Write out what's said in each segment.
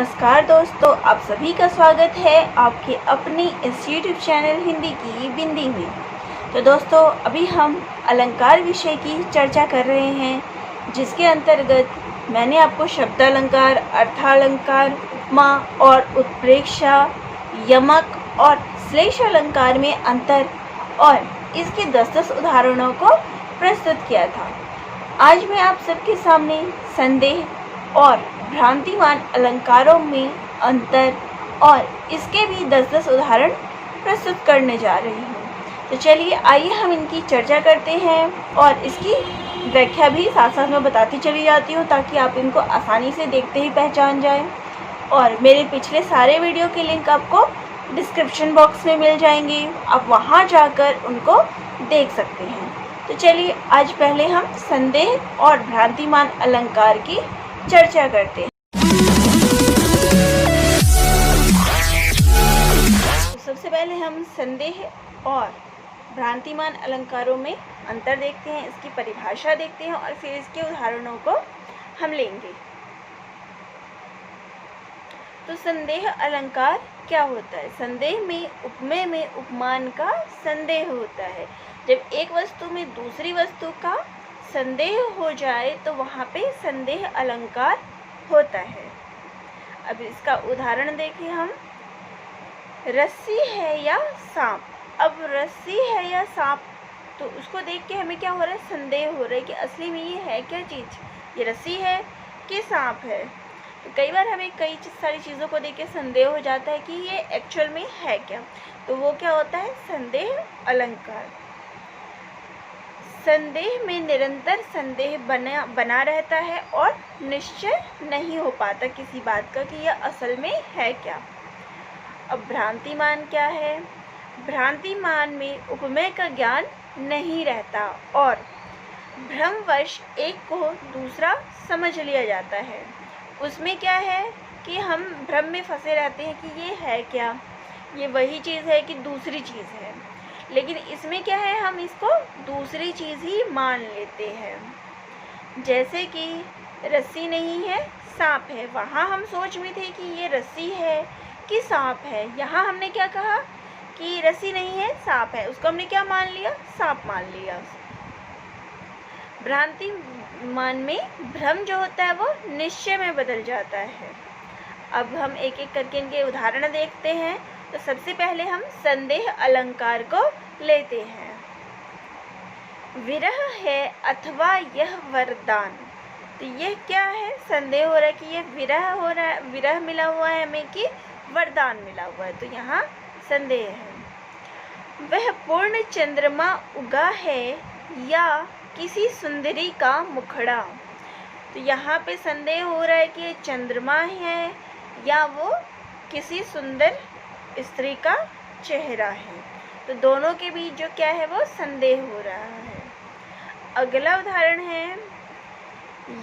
नमस्कार दोस्तों, आप सभी का स्वागत है आपके अपने इस यूट्यूब चैनल हिंदी की बिंदी में। तो दोस्तों, अभी हम अलंकार विषय की चर्चा कर रहे हैं, जिसके अंतर्गत मैंने आपको शब्दालंकार, अर्थालंकार, उपमा और उत्प्रेक्षा, यमक और श्लेष अलंकार में अंतर और इसके 10-10 उदाहरणों को प्रस्तुत किया था। आज मैं आप सबके सामने संदेह और भ्रांतिमान अलंकारों में अंतर और इसके भी 10-10 उदाहरण प्रस्तुत करने जा रही हूँ। तो चलिए आइए हम इनकी चर्चा करते हैं और इसकी व्याख्या भी साथ साथ में बताती चली जाती हूँ, ताकि आप इनको आसानी से देखते ही पहचान जाएं। और मेरे पिछले सारे वीडियो के लिंक आपको डिस्क्रिप्शन बॉक्स में मिल जाएंगे, आप वहाँ जाकर उनको देख सकते हैं। तो चलिए आज पहले हम संदेह और भ्रांतिमान अलंकार की चर्चा करते हैं। तो सबसे पहले हम संदेह और भ्रांतिमान अलंकारों में अंतर देखते हैं, इसकी परिभाषा देखते हैं और फिर इसके उदाहरणों को हम लेंगे। तो संदेह अलंकार क्या होता है? संदेह में उपमेय में उपमान का संदेह होता है। जब एक वस्तु में दूसरी वस्तु का संदेह हो जाए तो वहाँ पे संदेह अलंकार होता है। अब इसका उदाहरण देखिए हम, रस्सी है या सांप। अब रस्सी है या सांप, तो उसको देख के हमें क्या हो रहा है? संदेह हो रहा है कि असली में ये है क्या चीज़, ये रस्सी है कि सांप है। तो कई बार हमें कई सारी चीज़ों को देख के संदेह हो जाता है कि ये एक्चुअल में है क्या, तो वो क्या होता है? संदेह अलंकार। संदेह में निरंतर संदेह बना रहता है और निश्चय नहीं हो पाता किसी बात का कि यह असल में है क्या। अब भ्रांतिमान क्या है? भ्रांतिमान में उपमेय का ज्ञान नहीं रहता और भ्रमवश एक को दूसरा समझ लिया जाता है। उसमें क्या है कि हम भ्रम में फंसे रहते हैं कि ये है क्या, ये वही चीज़ है कि दूसरी चीज़ है। लेकिन इसमें क्या है, हम इसको दूसरी चीज़ ही मान लेते हैं। जैसे कि रस्सी नहीं है, सांप है। वहाँ हम सोच में थे कि ये रस्सी है कि सांप है। यहाँ हमने क्या कहा कि रस्सी नहीं है, सांप है। उसको हमने क्या मान लिया? सांप मान लिया। भ्रांतिमान में भ्रम जो होता है वो निश्चय में बदल जाता है। अब हम एक एक करके इनके उदाहरण देखते हैं। तो सबसे पहले हम संदेह अलंकार को लेते हैं। विरह है अथवा यह वरदान। तो यह क्या है? संदेह हो रहा है कि ये विरह हो रहा है, विरह मिला हुआ है हमें कि वरदान मिला हुआ है, तो यहाँ संदेह है। वह पूर्ण चंद्रमा उगा है या किसी सुंदरी का मुखड़ा। तो यहाँ पे संदेह हो रहा है कि ये चंद्रमा है या वो किसी सुंदर स्त्री का चेहरा है। तो दोनों के बीच जो क्या है वो संदेह हो रहा है। अगला उदाहरण है,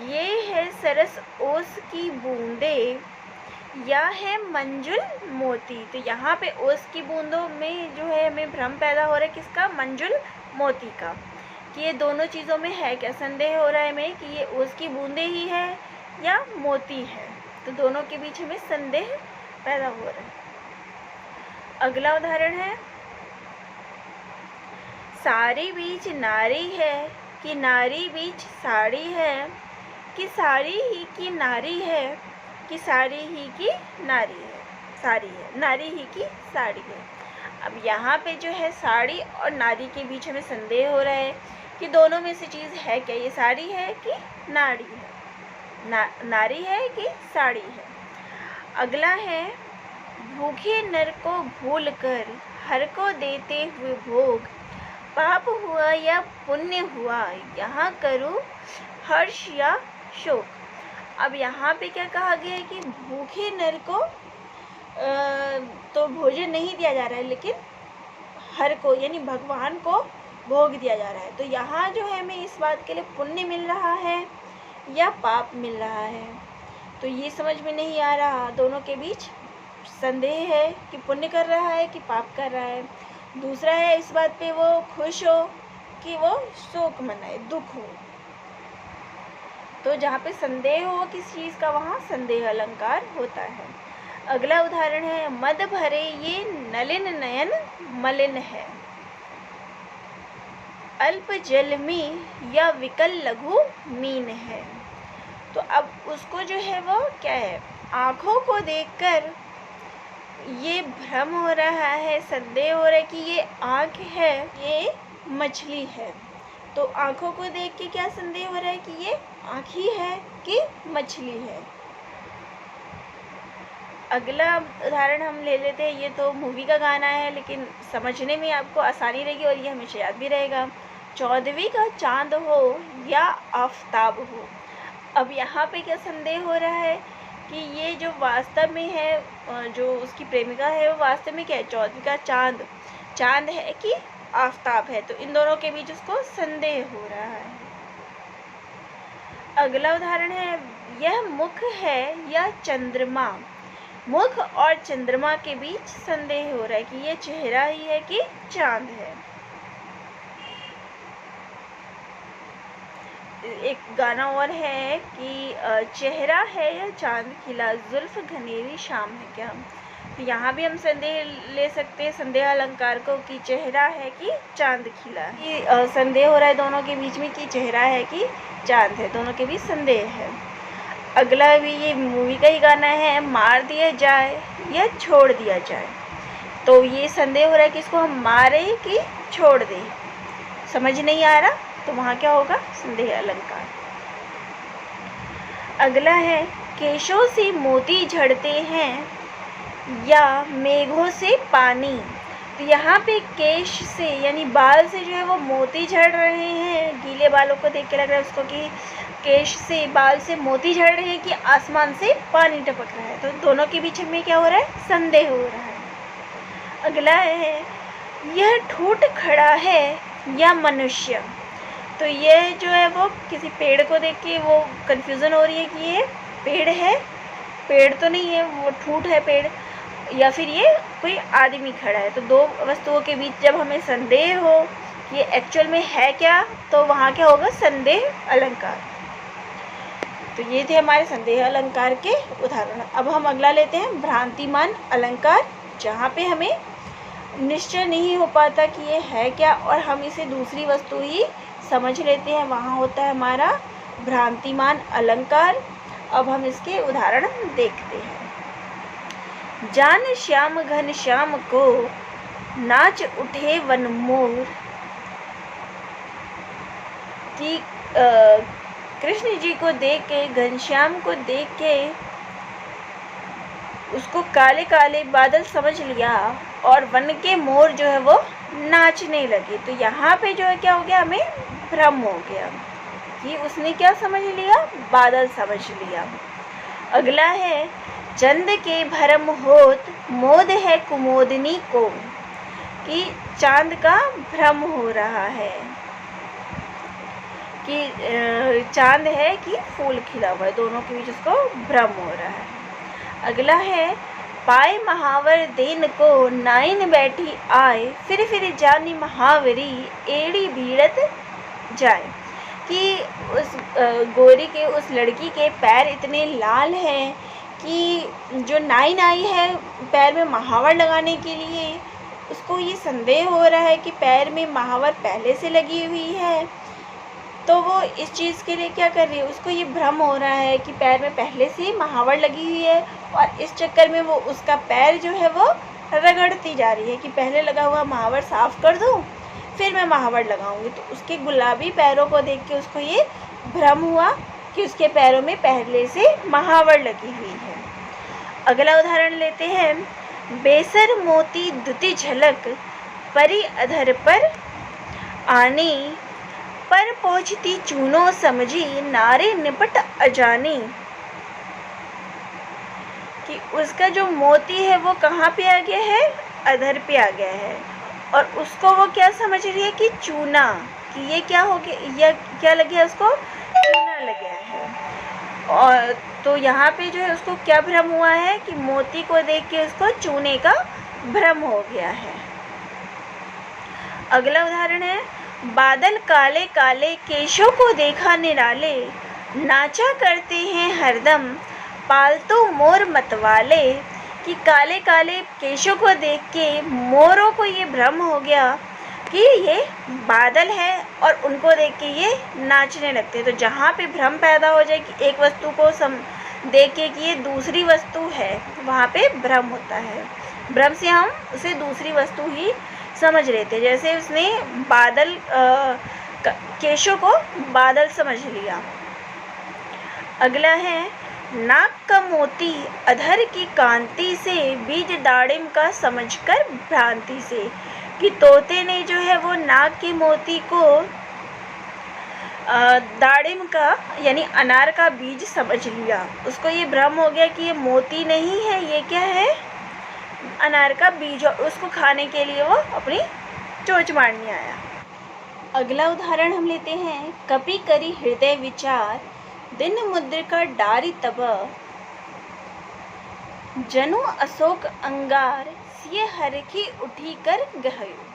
ये है सरस ओस की बूंदे या है मंजुल मोती। तो यहाँ पे ओस की बूंदों में जो है हमें भ्रम पैदा हो रहा है किसका? मंजुल मोती का, कि ये दोनों चीज़ों में है क्या। संदेह हो रहा है हमें कि ये ओस की बूंदे ही है या मोती है। तो दोनों के बीच हमें संदेह पैदा हो रहा है। अगला उदाहरण है, साड़ी बीच नारी है कि नारी बीच साड़ी है, कि साड़ी ही की नारी है कि साड़ी ही की नारी है, साड़ी है, नारी ही की साड़ी है। अब यहाँ पे जो है साड़ी और नारी के बीच हमें संदेह हो रहा है कि दोनों में से चीज़ है क्या, ये साड़ी है कि नारी है, नारी है कि साड़ी है। अगला है, भूखे नर को भूल कर हर को देते हुए भोग, पाप हुआ या पुण्य हुआ यहाँ करूँ हर्ष या शोक। अब यहाँ पे क्या कहा गया है कि भूखे नर को तो भोजन नहीं दिया जा रहा है, लेकिन हर को यानी भगवान को भोग दिया जा रहा है। तो यहाँ जो है हमें इस बात के लिए पुण्य मिल रहा है या पाप मिल रहा है, तो ये समझ में नहीं आ रहा। दोनों के बीच संदेह है कि पुण्य कर रहा है कि पाप कर रहा है। दूसरा है, इस बात पे वो खुश हो कि वो शोक मनाए, दुख हो। तो जहाँ पे संदेह हो किस चीज़ का वहाँ संदेह अलंकार होता है। अगला उदाहरण है मद भरे ये नलिन नयन मलिन है, अल्प जल में या विकल लघु मीन है। तो अब उसको जो है वो क्या है, आँखों को देखकर ये भ्रम हो रहा है, संदेह हो रहा है कि ये आँख है, ये मछली है। तो आँखों को देख के क्या संदेह हो रहा है कि ये आँख ही है कि मछली है। अगला उदाहरण हम ले लेते हैं। ये तो मूवी का गाना है, लेकिन समझने में आपको आसानी रहेगी और ये हमेशा याद भी रहेगा। 14वीं का चांद हो या आफताब हो। अब यहाँ पे क्या संदेह हो रहा है कि ये जो वास्तव में है, जो उसकी प्रेमिका है, वो वास्तव में क्या है, 14वीं का चांद है कि आफताब है। तो इन दोनों के बीच उसको संदेह हो रहा है। अगला उदाहरण है यह मुख है या चंद्रमा। मुख और चंद्रमा के बीच संदेह हो रहा है कि ये चेहरा ही है कि चांद है। एक गाना और है कि चेहरा है या चांद खिला, जुल्फ घनेरी शाम है क्या। तो यहाँ भी हम संदेह ले सकते हैं संदेह अलंकार को कि चेहरा है कि चांद खिला। ये संदेह हो रहा है दोनों के बीच में कि चेहरा है कि चांद है, दोनों के बीच संदेह है। अगला भी ये मूवी का ही गाना है मार दिया जाए या छोड़ दिया जाए। तो ये संदेह हो रहा है कि इसको हम मारे कि छोड़ दें, समझ नहीं आ रहा, तो वहाँ क्या होगा, संदेह अलंकार। अगला है केशों से मोती झड़ते हैं या मेघों से पानी। तो यहाँ पे केश से यानी बाल से जो है वो मोती झड़ रहे हैं। गीले बालों को देख के लग रहा है उसको कि केश से, बाल से मोती झड़ रहे हैं कि आसमान से पानी टपक रहा है। तो दोनों के बीच में क्या हो रहा है, संदेह हो रहा है। अगला है यह ठूठ खड़ा है या मनुष्य। तो ये जो है वो किसी पेड़ को देख के वो कंफ्यूजन हो रही है कि ये पेड़ है, पेड़ तो नहीं है, वो ठूठ है पेड़, या फिर ये कोई आदमी खड़ा है। तो दो वस्तुओं के बीच जब हमें संदेह हो कि ये एक्चुअल में है क्या, तो वहाँ क्या होगा, संदेह अलंकार। तो ये थे हमारे संदेह अलंकार के उदाहरण। अब हम अगला लेते हैं भ्रांतिमान अलंकार, जहाँ पे हमें निश्चय नहीं हो पाता कि ये है क्या और हम इसे दूसरी वस्तु ही समझ लेते हैं, वहाँ होता है हमारा भ्रांतिमान अलंकार। अब हम इसके उदाहरण देखते हैं। जान श्याम घन श्याम को नाच उठे वन मोर। कि कृष्ण जी को देख के, घनश्याम को देख के उसको काले काले बादल समझ लिया और वन के मोर जो है वो नाचने लगे। तो यहाँ पे जो है क्या हो गया, हमें भ्रम हो गया कि उसने क्या समझ लिया, बादल समझ लिया। अगला है चंद के भरम होत मोद है कुमोदनी को। कि चांद का भ्रम हो रहा है कि चांद है कि फूल खिला हुआ है, दोनों के बीच उसको भ्रम हो रहा है। अगला है पाए महावर देन को नाइन बैठी आए, फिर जानी महावरी एड़ी भीड़त जाए। कि उस गोरी के, उस लड़की के पैर इतने लाल हैं कि जो नाइन आई है पैर में महावर लगाने के लिए, उसको ये संदेह हो रहा है कि पैर में महावर पहले से लगी हुई है। तो वो इस चीज़ के लिए क्या कर रही है, उसको ये भ्रम हो रहा है कि पैर में पहले से महावर लगी हुई है और इस चक्कर में वो उसका पैर जो है वो रगड़ती जा रही है कि पहले लगा हुआ महावर साफ़ कर दूँ फिर मैं महावर लगाऊंगी। तो उसके गुलाबी पैरों को देख के उसको ये भ्रम हुआ कि उसके पैरों में पहले से महावर लगी हुई है। अगला उदाहरण लेते हैं। बेसर मोती दुति झलक परी अधर पर आनी, पर पहुँचती चूनो समझी नारे निपट अजानी। कि उसका जो मोती है वो कहाँ पे आ गया है, अधर पे आ गया है और उसको वो क्या समझ रही है कि चूना, कि ये क्या हो गया, यह क्या लग गया, उसको चूना लग गया है। और तो यहाँ पे जो है उसको क्या भ्रम हुआ है कि मोती को देख के उसको चूने का भ्रम हो गया है। अगला उदाहरण है। बादल काले काले केशों को देखा निराले, नाचा करते हैं हरदम पालतू मोर मतवाले, कि काले काले केशों को देख के मोरों को ये भ्रम हो गया कि ये बादल है और उनको देख के ये नाचने लगते हैं। तो जहाँ पे भ्रम पैदा हो जाए कि एक वस्तु को देख के कि ये दूसरी वस्तु है, वहाँ पे भ्रम होता है। भ्रम से हम उसे दूसरी वस्तु ही समझ लेते हैं। जैसे उसने बादल केशों को बादल समझ लिया। अगला है नाक का मोती अधर की कांति से, बीज दाड़िम का समझकर भ्रांति से, कि तोते ने जो है वो नाक के मोती को दाड़िम का यानी अनार का बीज समझ लिया। उसको ये भ्रम हो गया कि ये मोती नहीं है, ये क्या है, अनार का बीज, और उसको खाने के लिए वो अपनी चोंच मारने आया। अगला उदाहरण हम लेते हैं। कपि करी हृदय विचार, दिन मुद्रिका डारी तब, जनु अशोक अंगार, सिय हरखी उठी कर गहयो।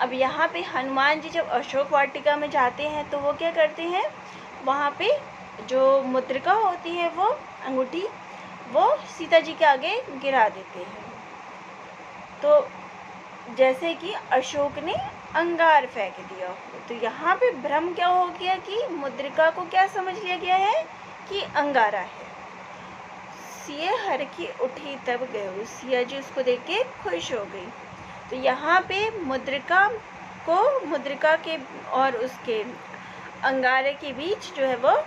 अब यहाँ पे हनुमान जी जब अशोक वाटिका में जाते हैं तो वो क्या करते हैं, वहाँ पे जो मुद्रिका होती है वो अंगूठी वो सीता जी के आगे गिरा देते हैं। तो जैसे कि अशोक ने अंगार फेंक दिया। तो यहाँ पे भ्रम क्या हो गया कि मुद्रिका को क्या समझ लिया गया है कि अंगारा है। सिय हरखी उठी तब गयो, सिया जी उसको देख के खुश हो गई। तो यहाँ पे मुद्रिका के और उसके अंगारे के बीच जो है वो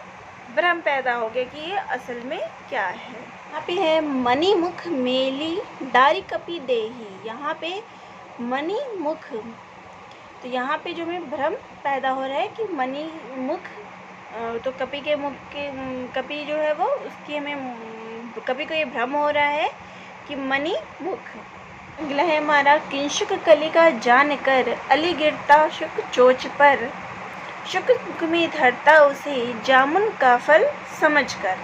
भ्रम पैदा हो गया कि ये असल में क्या है। यहाँ पे है मणि मुख मेली डारी कपि देही। यहाँ पे मणि मुख, तो यहाँ पे जो हमें भ्रम पैदा हो रहा है कि मणि मुख, तो कपि के मुख के कपि जो है वो उसकी हमें कपि को ये भ्रम हो रहा है कि मणि मुख। अगला है हमारा किंशुक कलिका जान कर, अली गिरता शुक चोच पर, शुक में धरता उसे जामुन का फल समझ कर।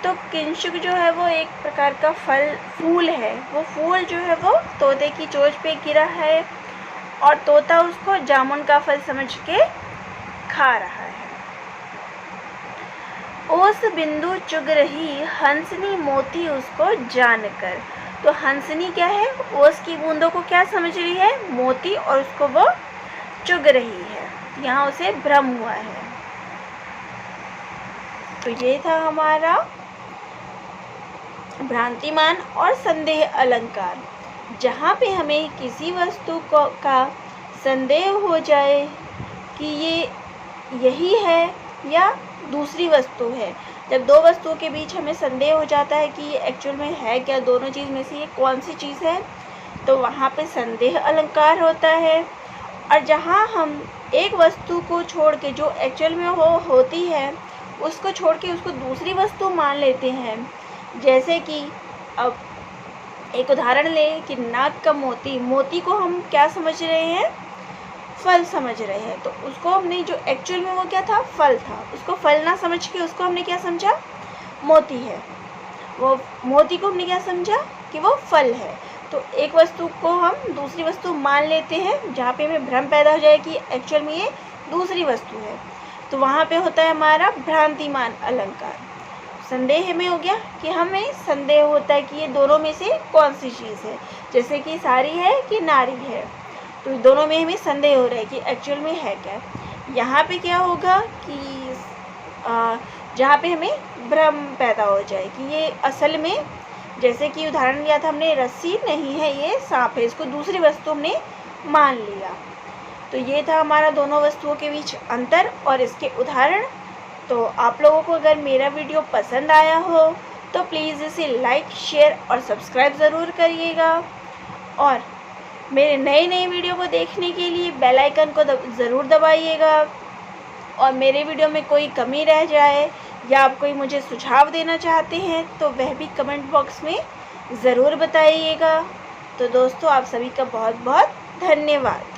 तो किंशुक जो है वो एक प्रकार का फूल है। वो फूल जो है वो तोते की चोंच पे गिरा है और तोता उसको जामुन का फल समझ के खा रहा है। ओस बिंदु चुग रही हंसनी मोती उसको जानकर। तो हंसनी क्या है, ओस की बूंदों को क्या समझ रही है, मोती, और उसको वो चुग रही है। यहाँ उसे भ्रम हुआ है। तो ये था हमारा भ्रांतिमान और संदेह अलंकार। जहाँ पे हमें किसी वस्तु का संदेह हो जाए कि ये यही है या दूसरी वस्तु है। जब दो वस्तुओं के बीच हमें संदेह हो जाता है कि ये एक्चुअल में है क्या, दोनों चीज़ में से ये कौन सी चीज़ है, तो वहाँ पे संदेह अलंकार होता है। और जहाँ हम एक वस्तु को छोड़ के जो एक्चुअल में वो होती है उसको छोड़ के उसको दूसरी वस्तु मान लेते हैं। जैसे कि अब एक उदाहरण लें कि नाक का मोती, मोती को हम क्या समझ रहे हैं, फल समझ रहे हैं। तो उसको हमने जो एक्चुअल में वो क्या था, फल था, उसको फल ना समझ के उसको हमने क्या समझा, मोती है। वो मोती को हमने क्या समझा कि वो फल है। तो एक वस्तु को हम दूसरी वस्तु मान लेते हैं जहाँ पे हमें भ्रम पैदा हो जाए कि एक्चुअल में ये दूसरी वस्तु है। तो वहाँ पे होता है हमारा भ्रांतिमान अलंकार। संदेह में हो गया कि हमें संदेह होता है कि ये दोनों में से कौन सी चीज़ है, जैसे कि साड़ी है कि नारी है। तो दोनों में हमें संदेह हो रहा है कि एक्चुअल में है क्या। यहाँ पे क्या होगा कि जहाँ पे हमें भ्रम पैदा हो जाए कि ये असल में, जैसे कि उदाहरण लिया था हमने, रस्सी नहीं है, ये सांप है, इसको दूसरी वस्तु हमने मान लिया। तो ये था हमारा दोनों वस्तुओं के बीच अंतर और इसके उदाहरण। तो आप लोगों को अगर मेरा वीडियो पसंद आया हो तो प्लीज़ इसे लाइक, शेयर और सब्सक्राइब ज़रूर करिएगा। और मेरे नए वीडियो को देखने के लिए बेल आइकन को ज़रूर दबाइएगा। और मेरे वीडियो में कोई कमी रह जाए या आप कोई मुझे सुझाव देना चाहते हैं तो वह भी कमेंट बॉक्स में ज़रूर बताइएगा। तो दोस्तों, आप सभी का बहुत बहुत धन्यवाद।